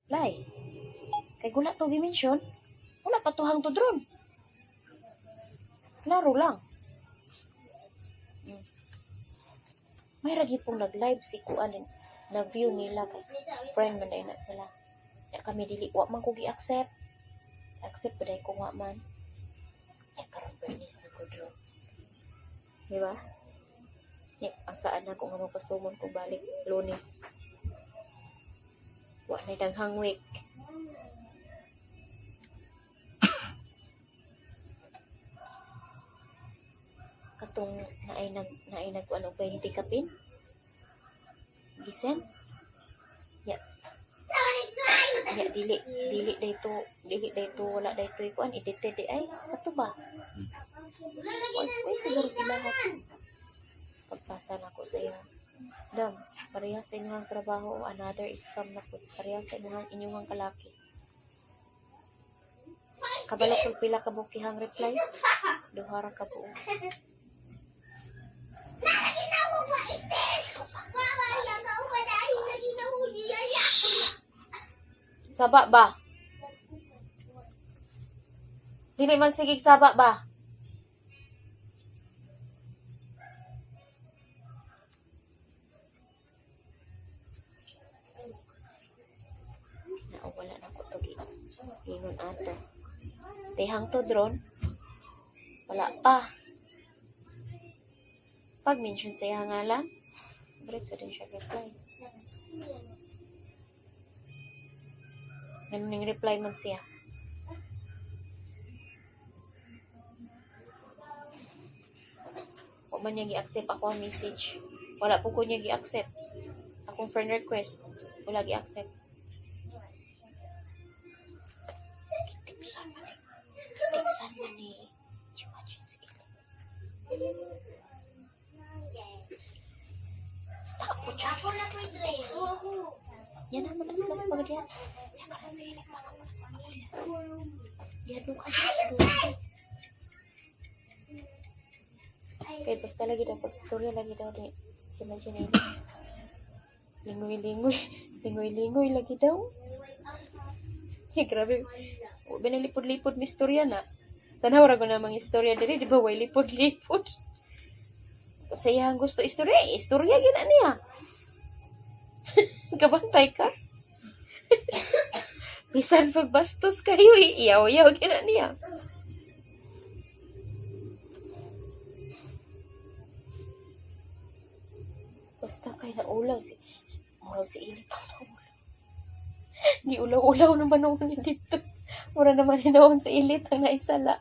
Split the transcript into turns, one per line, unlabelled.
Lay. Kay gula to gimension. Wala pa tuhang to drone. Laro lang. May ragi pong nag-live si Kuan na view nila kay friend man na sila. Ya kami dili wa man ko gi-accept. Accept pa dai ko wa man. Ya karon Bernice na ko drone. Di ba? Ya, ang saan na kung ano pasumon ko balik Lunes. Wa na daghang week. Katong naay nag ano 20 kapin. Gisen? Ya. Ya dili dayto wala dayto kuan edited di ay kato ba? Oy siguro gilahat. Pagpasa na ko sa iya. Dam, pareha sa inyong trabaho, another scam na po. Pareha sa inyong kalaki. Kabalo ko pila ka bukihang reply. Duhara ka po. Saba ba? Dili man sigig saba ba? Wala na ko to ingon ato. Tehang to drone. Wala pa. Pag mention sa iya ngalan, diretso din siya reply. Ganun reply man siya. O man niya gi-accept ako ang message. Wala po ko niya gi-accept. Akong friend request. Wala gi-accept. Tiksan man ni. Imagine si Ila. Ako siya. Yan naman ang sila sa pagadian. Yan ka lang si Ila. Baka mo sa pagadian. Yan doon ka dyan. Kahit basta lagi daw. Pag-istorya lagi daw. Imagine Ila. Lingoy lagi daw. Grabe. Binalipod-lipod mi istorya na. Tanaw ra ko na mga istorya diri, di ba? Way lipod-lipod. Sa iyang gusto istorya gina niya. Kabantay ka? Bisan pagbastos kayo, iyaw-iyaw gina niya. Basta kay naulaw si Ilit. Di ulaw-ulaw naman naman dito. Mura naman hinaon sa Ilit ang naisala.